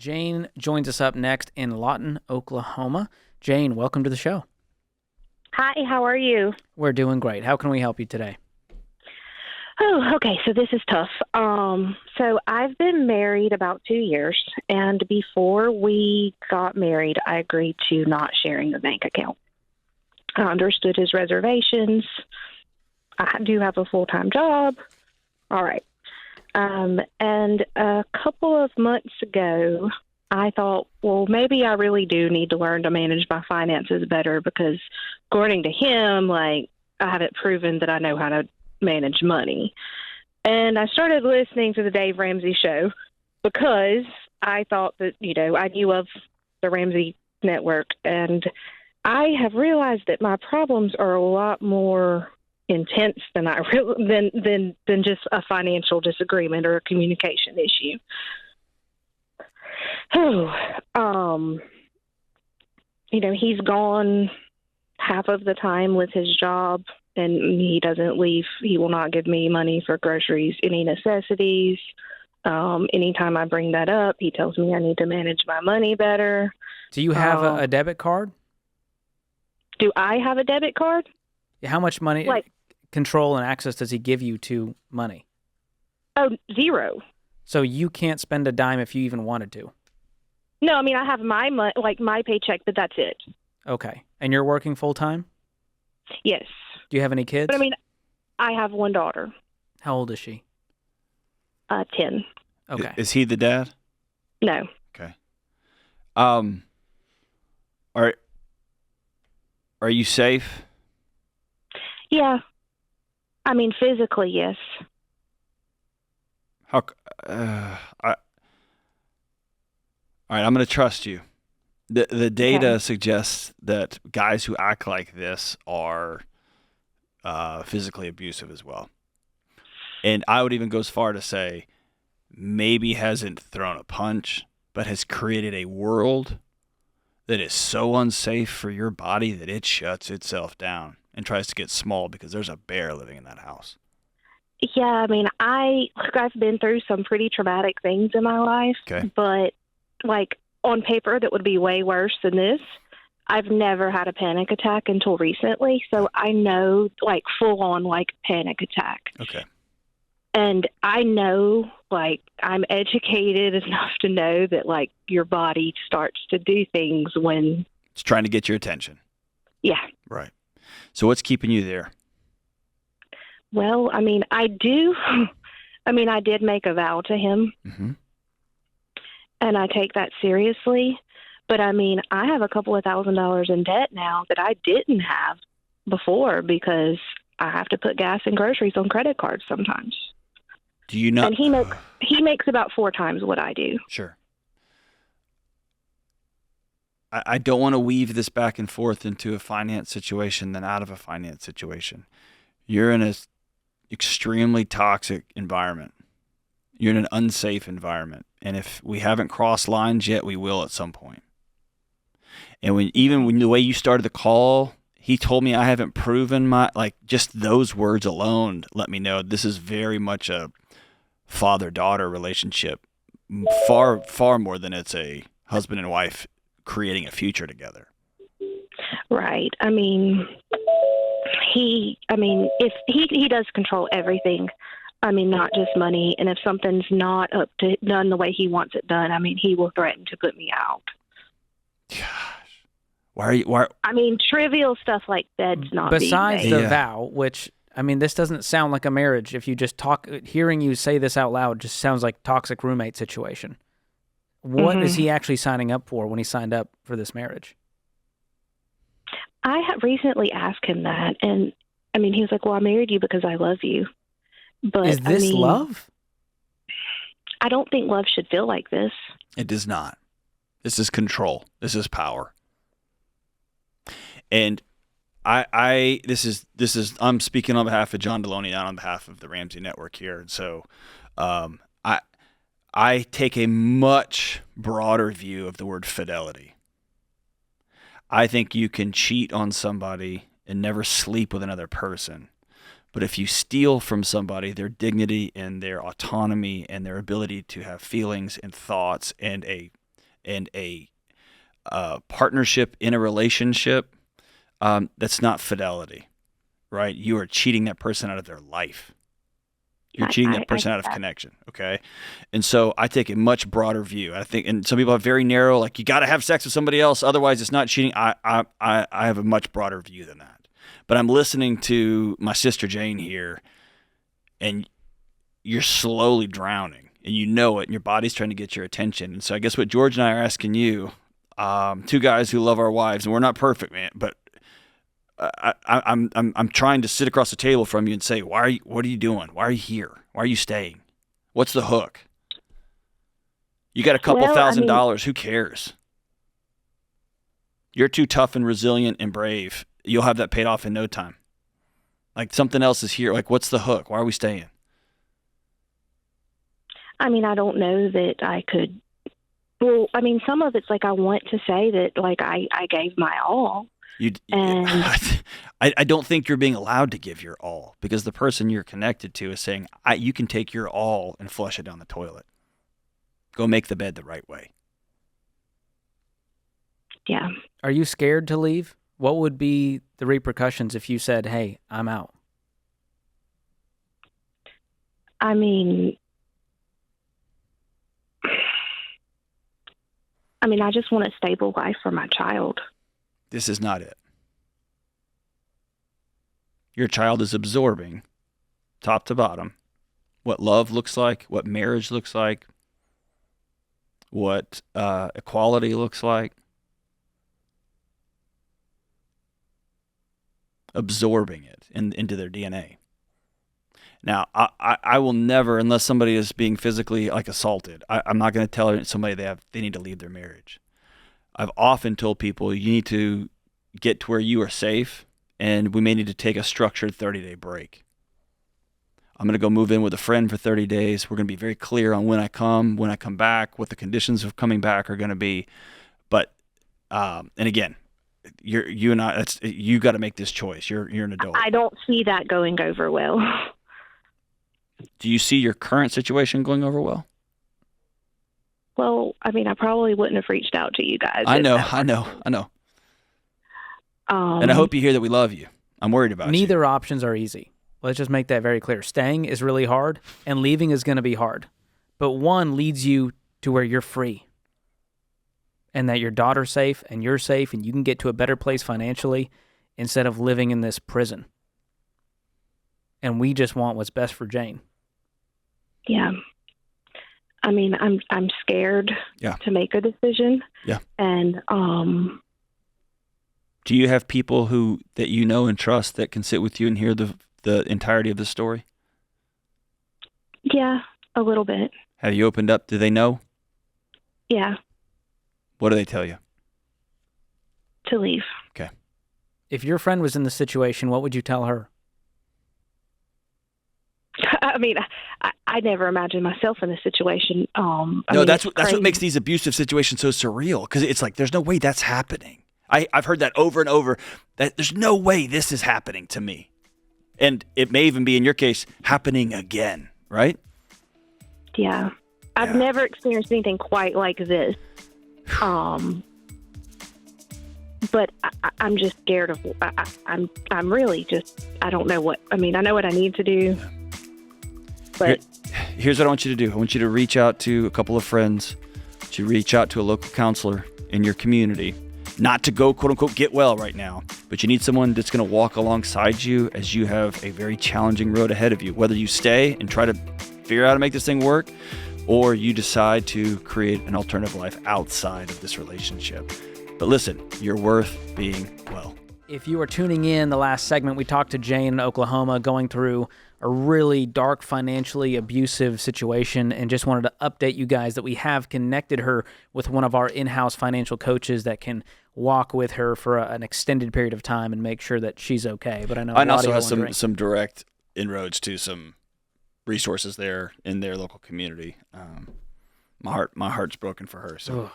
Jane joins us up next in Lawton, Oklahoma. Jane, welcome to the show. Hi, how are you? We're doing great. How can we help you today? Oh, okay, so this is tough. So I've been married about 2 years, and before we got married, I agreed to not sharing the bank account. I understood his reservations. I do have a full-time job. All right. And a couple of months ago, I thought, well, maybe I really do need to learn to manage my finances better because according to him, I haven't proven that I know how to manage money. And I started listening to the Dave Ramsey show because I thought that, I knew of the Ramsey network, and I have realized that my problems are a lot more intense than than just a financial disagreement or a communication issue. He's gone half of the time with his job, and he doesn't leave. He will not give me money for groceries, any necessities. Anytime I bring that up, he tells me I need to manage my money better. Do you have a debit card? Do I have a debit card? How much money, control and access does he give you to money? Oh, zero. So you can't spend a dime if you even wanted to? No, I have my my paycheck, but that's it. Okay. And you're working full-time? Yes. Do you have any kids? But I have one daughter. How old is she? 10. Okay. Is he the dad? No. Okay. Are you safe? Yeah. Physically, yes. All right, I'm going to trust you. The data suggests that guys who act like this are physically abusive as well. And I would even go as far to say maybe hasn't thrown a punch, but has created a world that is so unsafe for your body that it shuts itself down and tries to get small because there's a bear living in that house. Yeah, I've been through some pretty traumatic things in my life, but on paper that would be way worse than this. I've never had a panic attack until recently, so I know full on panic attack. Okay. And I know I'm educated enough to know that your body starts to do things when it's trying to get your attention. Yeah. Right. So what's keeping you there? Well, I do. I did make a vow to him, and I take that seriously. But I have a couple of $1,000s in debt now that I didn't have before because I have to put gas and groceries on credit cards sometimes. Do you know? And he makes about 4 times what I do. Sure. I don't want to weave this back and forth into a finance situation than out of a finance situation. You're in an extremely toxic environment. You're in an unsafe environment. And if we haven't crossed lines yet, we will at some point. And when the way you started the call, he told me I haven't proven just those words alone let me know this is very much a father-daughter relationship, far, far more than it's a husband and wife creating a future together. Right. If he does control everything. Not just money. And if something's not done the way he wants it done, he will threaten to put me out. Gosh. Why? Trivial stuff like bed's not besides being made. the vow, which this doesn't sound like a marriage. If you just hearing you say this out loud just sounds like toxic roommate situation. What is he actually signing up for when he signed up for this marriage? I have recently asked him that, and he was like, "Well, I married you because I love you." But is this love? I don't think love should feel like this. It does not. This is control. This is power. And I'm speaking on behalf of John Deloney, not on behalf of the Ramsey Network here. And so, I take a much broader view of the word fidelity. I think you can cheat on somebody and never sleep with another person. But if you steal from somebody their dignity and their autonomy and their ability to have feelings and thoughts and a and a partnership in a relationship, that's not fidelity, right? You are cheating that person out of their life. You're cheating that person out of connection, okay? And so I take a much broader view. I think, and some people have very narrow, like you got to have sex with somebody else, otherwise it's not cheating. I have a much broader view than that. But I'm listening to my sister Jane here, and you're slowly drowning, and you know it, and your body's trying to get your attention. And so I guess what George and I are asking you, two guys who love our wives, and we're not perfect, man, but I'm trying to sit across the table from you and say, what are you doing? Why are you here? Why are you staying? What's the hook? You got a couple $1,000. Who cares? You're too tough and resilient and brave. You'll have that paid off in no time. Like something else is here. Like, what's the hook? Why are we staying? I mean, I don't know that I could. Well, I mean, some of it's like I want to say that like I gave my all. I don't think you're being allowed to give your all, because the person you're connected to is saying, you can take your all and flush it down the toilet. Go make the bed the right way. Yeah. Are you scared to leave? What would be the repercussions if you said, hey, I'm out? I mean, I just want a stable life for my child. This is not it. Your child is absorbing, top to bottom, what love looks like, what marriage looks like, what equality looks like. Absorbing it into their DNA. Now, I will never, unless somebody is being physically like assaulted, I'm not going to tell somebody they need to leave their marriage. I've often told people you need to get to where you are safe, and we may need to take a structured 30-day break. I'm going to go move in with a friend for 30 days. We're going to be very clear on when I come back, what the conditions of coming back are going to be. But, and again, you and I, you got to make this choice. You're an adult. I don't see that going over well. Do you see your current situation going over well? Well, I mean, I probably wouldn't have reached out to you guys. I know. And I hope you hear that we love you. I'm worried about you. Neither options are easy. Let's just make that very clear. Staying is really hard, and leaving is going to be hard. But one leads you to where you're free, and that your daughter's safe, and you're safe, and you can get to a better place financially instead of living in this prison. And we just want what's best for Jane. Yeah. I mean, I'm scared to make a decision. Yeah. And do you have people that you know and trust that can sit with you and hear the entirety of the story? Yeah, a little bit. Have you opened up? Do they know? Yeah. What do they tell you? To leave. Okay. If your friend was in the situation, what would you tell her? I mean, I never imagined myself in this situation. That's what makes these abusive situations so surreal, because it's like there's no way that's happening. I've heard that over and over, that there's no way this is happening to me. And it may even be, in your case, happening again, right? Yeah. I've never experienced anything quite like this. But I'm just scared of, I'm really just, I don't know what, I mean, I know what I need to do. But here's what I want you to do. I want you to reach out to a couple of friends, to reach out to a local counselor in your community, not to go, quote unquote, get well right now, but you need someone that's going to walk alongside you as you have a very challenging road ahead of you. Whether you stay and try to figure out how to make this thing work, or you decide to create an alternative life outside of this relationship. But listen, you're worth being well. If you were tuning in the last segment, we talked to Jane in Oklahoma going through a really dark, financially abusive situation, and just wanted to update you guys that we have connected her with one of our in-house financial coaches that can walk with her for an extended period of time and make sure that she's okay. But I know and also has some direct inroads to some resources there in their local community. My heart's broken for her. So.